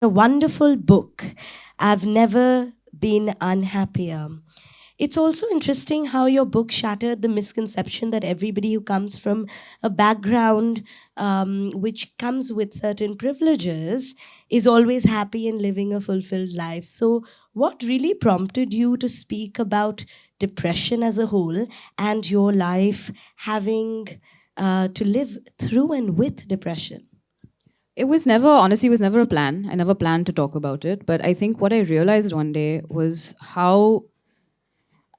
A wonderful book. I've never been unhappier. It's also interesting how your book shattered the misconception that everybody who comes from a background which comes with certain privileges is always happy and living a fulfilled life. So, what really prompted you to speak about depression as a whole and your life having to live through and with depression? It was never, honestly, it was never a plan. I never planned to talk about it. But I think what I realized one day was how,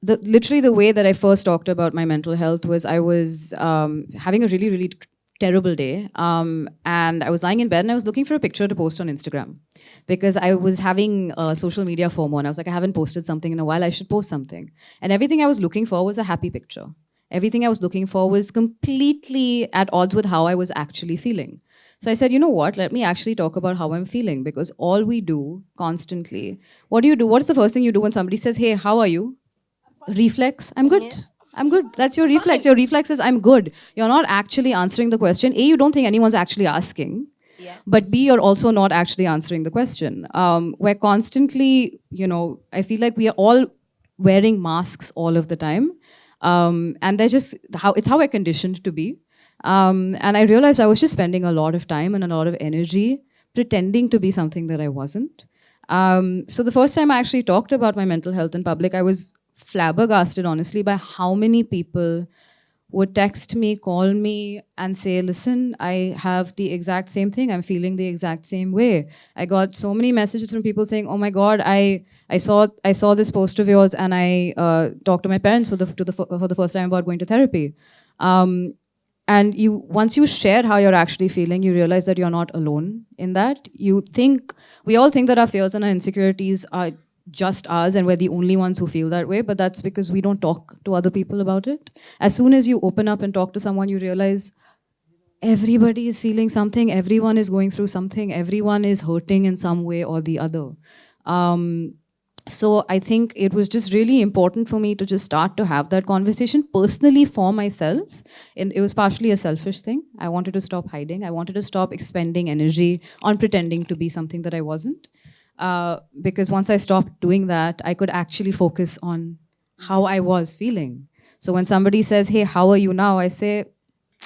literally, the way that I first talked about my mental health was I was having a really, really terrible day. And I was lying in bed and I was looking for a picture to post on Instagram because I was having social media FOMO. And I was like, I haven't posted something in a while. I should post something. And everything I was looking for was a happy picture. Everything I was looking for was completely at odds with how I was actually feeling. So I said, you know what, let me actually talk about how I'm feeling, because all we do constantly, what do you do? What's the first thing you do when somebody says, hey, how are you? Reflex, I'm good. Yeah. I'm good. That's your reflex. Your reflex is, I'm good. You're not actually answering the question. A, you don't think anyone's actually asking. Yes. But B, you're also not actually answering the question. We're constantly, I feel like we are all wearing masks all of the time. And they're just it's how we're conditioned to be. And I realized I was just spending a lot of time and a lot of energy pretending to be something that I wasn't. So the first time I actually talked about my mental health in public, I was flabbergasted, honestly, by how many people would text me, call me, and say, listen, I have the exact same thing. I'm feeling the exact same way. I got so many messages from people saying, oh my God, I saw this post of yours and I talked to my parents for the first time about going to therapy. And once you share how you're actually feeling, you realize that you're not alone in that. We all think that our fears and our insecurities are just us and we're the only ones who feel that way, but that's because we don't talk to other people about it. As soon as you open up and talk to someone, you realize everybody is feeling something, everyone is going through something, everyone is hurting in some way or the other. So I think it was just really important for me to just start to have that conversation personally for myself. And it was partially a selfish thing. I wanted to stop hiding. I wanted to stop expending energy on pretending to be something that I wasn't. Because once I stopped doing that, I could actually focus on how I was feeling. So when somebody says, hey, how are you now? I say,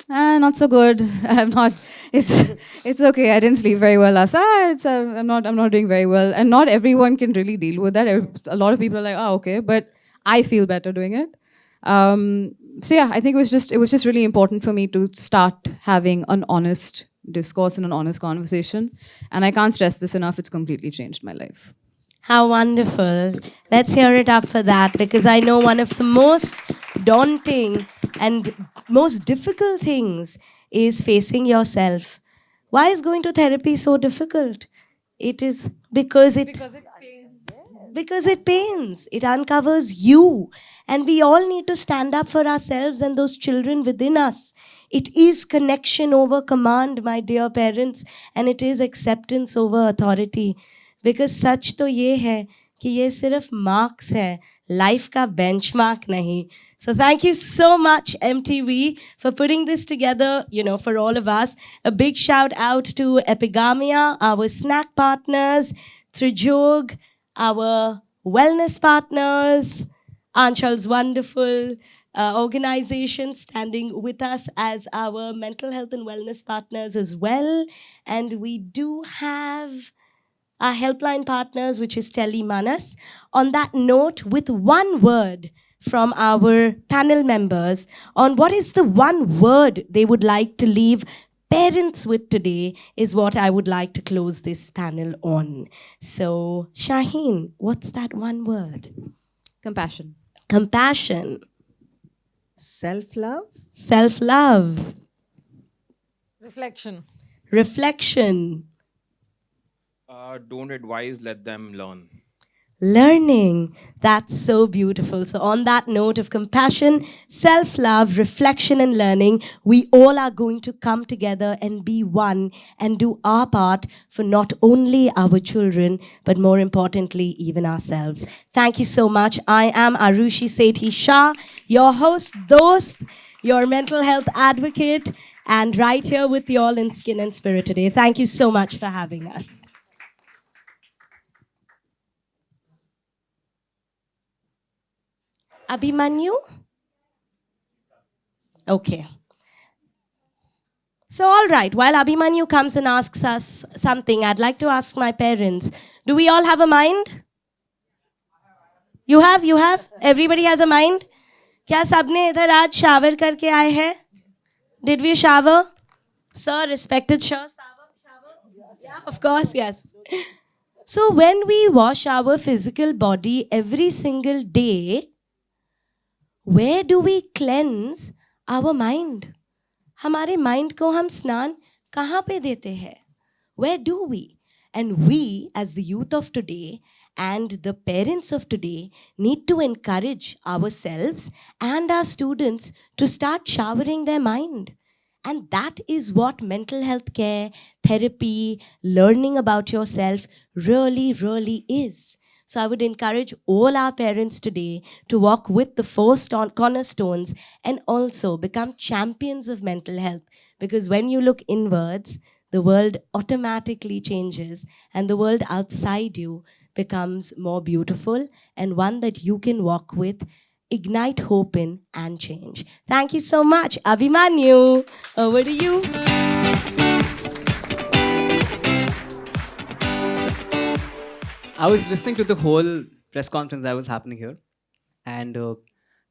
not so good. I'm not. It's okay. I didn't sleep very well last night. I'm not doing very well. And not everyone can really deal with that. A lot of people are like, oh, okay, but I feel better doing it. So yeah, I think it was just really important for me to start having an honest discourse and an honest conversation. And I can't stress this enough. It's completely changed my life. How wonderful. Let's hear it up for that, because I know one of the most daunting and most difficult things is facing yourself. Why is going to therapy so difficult? It is because it pains. It uncovers you. And we all need to stand up for ourselves and those children within us. It is connection over command, my dear parents, and it is acceptance over authority. Because सच तो ये है कि ये सिर्फ marks है, life का benchmark नहीं. So thank you so much, MTV, for putting this together, for all of us. A big shout out to Epigamia, our snack partners, Trijog, our wellness partners, Anchal's wonderful organization standing with us as our mental health and wellness partners as well. And we do have our helpline partners, which is Telemanas. On that note, with one word from our panel members on what is the one word they would like to leave parents with today is what I would like to close this panel on. So, Shaheen, what's that one word? Compassion. Compassion. Self-love. Self-love. Reflection. Reflection. Don't advise, let them learn. Learning. That's so beautiful. So, on that note of compassion, self love, reflection, and learning, we all are going to come together and be one and do our part for not only our children, but more importantly, even ourselves. Thank you so much. I am Arushi Sethi Shah, your host, dost, your mental health advocate, and right here with you all in Skin and Spirit today. Thank you so much for having us. Abhimanyu? Okay. So, all right, while Abhimanyu comes and asks us something, I'd like to ask my parents, do we all have a mind? You have? You have? Everybody has a mind? क्या सबने इधर आज shower करके आए हैं? Did we shower? Sir, respected sir, shower? Yeah, of course, yes. So when we wash our physical body every single day, where do we cleanse our mind? हमारे mind को हम स्नान कहाँ पे देते हैं? Where do we? And we, as the youth of today and the parents of today, need to encourage ourselves and our students to start showering their mind. And that is what mental health care, therapy, learning about yourself really, really is. So I would encourage all our parents today to walk with the four cornerstones and also become champions of mental health. Because when you look inwards, the world automatically changes and the world outside you becomes more beautiful and one that you can walk with, ignite hope in, and change. Thank you so much. Abhimanyu, over to you. I was listening to the whole press conference that was happening here, and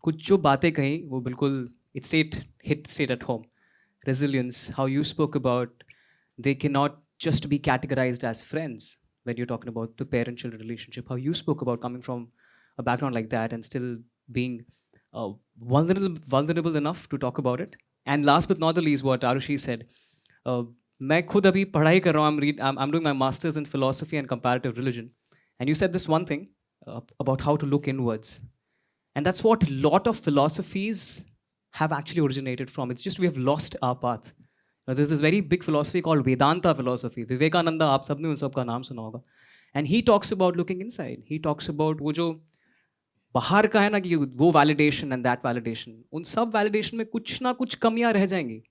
कुछ जो बातें कही वो बिल्कुल it stayed at home. Resilience, how you spoke about they cannot just be categorized as friends when you're talking about the parent-children relationship. How you spoke about coming from a background like that and still being vulnerable enough to talk about it. And last but not the least, what Arushi said. मैं खुद अभी पढ़ाई कर रहा हूँ. I'm doing my masters in philosophy and comparative religion. And you said this one thing about how to look inwards. And that's what a lot of philosophies have actually originated from. It's just we have lost our path. Now, there's this very big philosophy called Vedanta philosophy. Vivekananda, आप सबने उन सब का नाम सुना होगा. And he talks about looking inside. He talks about वो जो बाहर का है ना कि वो validation and that validation. उन सब validation में कुछ ना कुछ कमियां रह जाएंगी.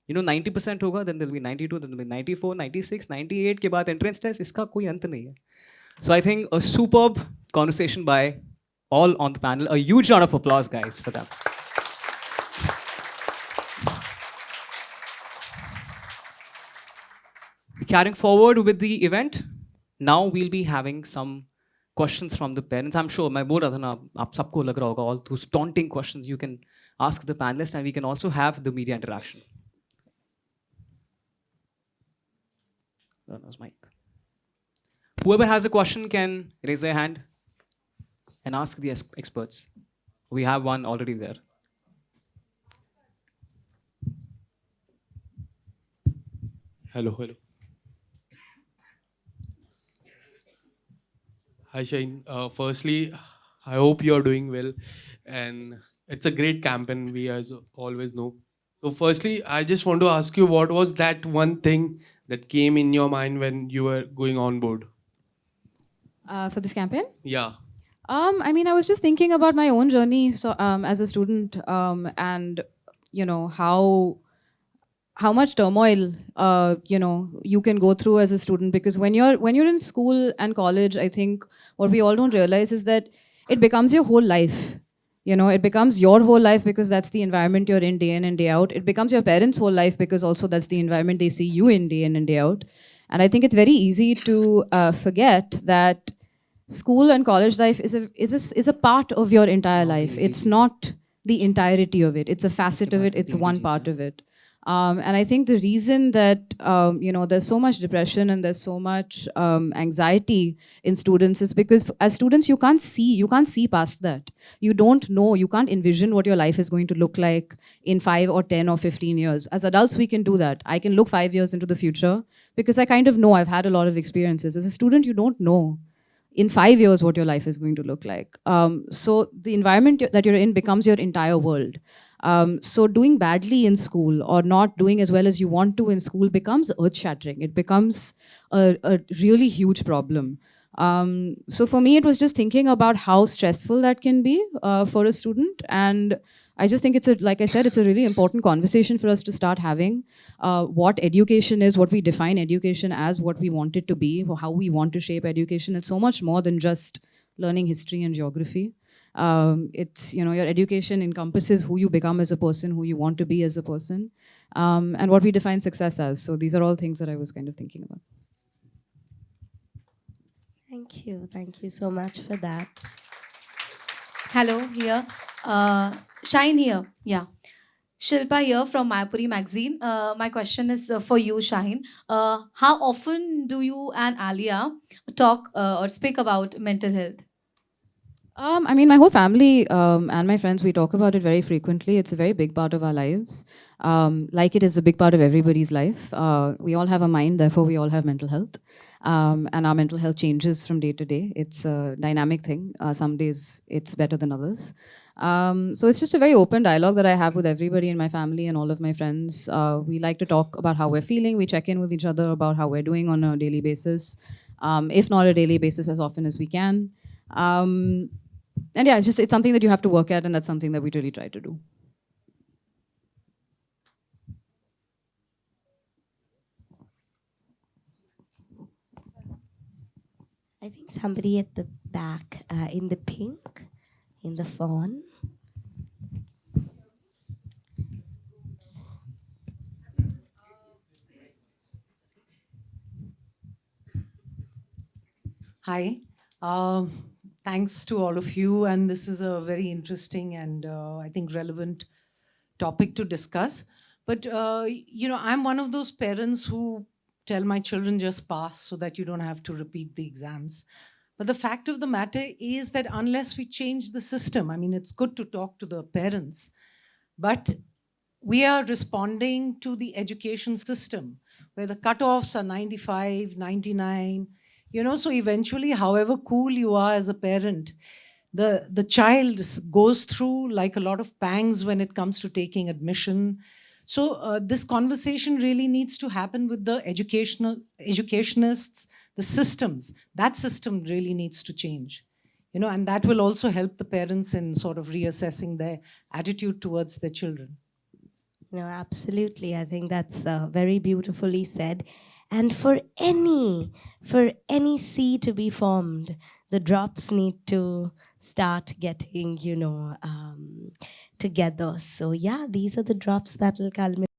You know, 90% होगा, then there'll be 92, then there'll be 94, 96, 98 के बाद entrance test, इसका कोई अंत नहीं है. So I think a superb conversation by all on the panel. A huge round of applause, guys, for them. Carrying forward with the event, now we'll be having some questions from the parents. I'm sure मैं बोल रहा था ना, आप सबको लग रहा होगा, all those daunting questions you can ask the panelists, and we can also have the media interaction. Mic. Whoever has a question can raise their hand and ask the experts. We have one already there. Hello. Hi, Shaheen. Firstly, I hope you're doing well. And it's a great campaign, we as always know. So firstly, I just want to ask you, what was that one thing that came in your mind when you were going on board? For this campaign? Yeah. I mean, I was just thinking about my own journey as a student, and you know how much turmoil you can go through as a student, because when you're in school and college, I think what we all don't realize is that it becomes your whole life. You know, it becomes your whole life because that's the environment you're in day in and day out. It becomes your parents' whole life because also that's the environment they see you in day and day out. And I think it's very easy to forget that school and college life is a part of your entire life. It's not the entirety of it. It's a facet of it. It's one part of it. And I think the reason that there's so much depression and there's so much anxiety in students is because as students you can't see past that. You don't know, you can't envision what your life is going to look like in 5 or 10 or 15 years. As adults we can do that. I can look 5 years into the future because I kind of know, I've had a lot of experiences. As a student you don't know in 5 years what your life is going to look like. So the environment that you're in becomes your entire world. So doing badly in school or not doing as well as you want to in school becomes earth-shattering. It becomes a really huge problem. So for me, it was just thinking about how stressful that can be for a student. And I just think like I said, it's a really important conversation for us to start having. What education is, what we define education as, what we want it to be, how we want to shape education. It's so much more than just learning history and geography. It's, your education encompasses who you become as a person, who you want to be as a person, and what we define success as. So these are all things that I was kind of thinking about. Thank you. Thank you so much for that. Hello, here. Shine here. Yeah. Shilpa here from Mayapuri magazine. My question is for you, Shaheen. How often do you and Alia talk or speak about mental health? I mean, my whole family and my friends, we talk about it very frequently. It's a very big part of our lives. Like it is a big part of everybody's life. We all have a mind, therefore we all have mental health. And our mental health changes from day to day. It's a dynamic thing. Some days it's better than others. So it's just a very open dialogue that I have with everybody in my family and all of my friends. We like to talk about how we're feeling. We check in with each other about how we're doing on a daily basis. If not a daily basis, as often as we can. And yeah, it's something that you have to work at, and that's something that we really try to do. I think somebody at the back, in the pink, in the fawn. Hi. Thanks to all of you. And this is a very interesting and I think relevant topic to discuss. But, I'm one of those parents who tell my children just pass so that you don't have to repeat the exams. But the fact of the matter is that unless we change the system, I mean, it's good to talk to the parents, but we are responding to the education system where the cutoffs are 95, 99, so eventually, however cool you are as a parent, the child goes through like a lot of pangs when it comes to taking admission. So this conversation really needs to happen with the educationists, the systems. That system really needs to change, and that will also help the parents in sort of reassessing their attitude towards their children. Absolutely. I think that's very beautifully said. And for any sea to be formed, the drops need to start getting, together. So yeah, these are the drops that will culminate.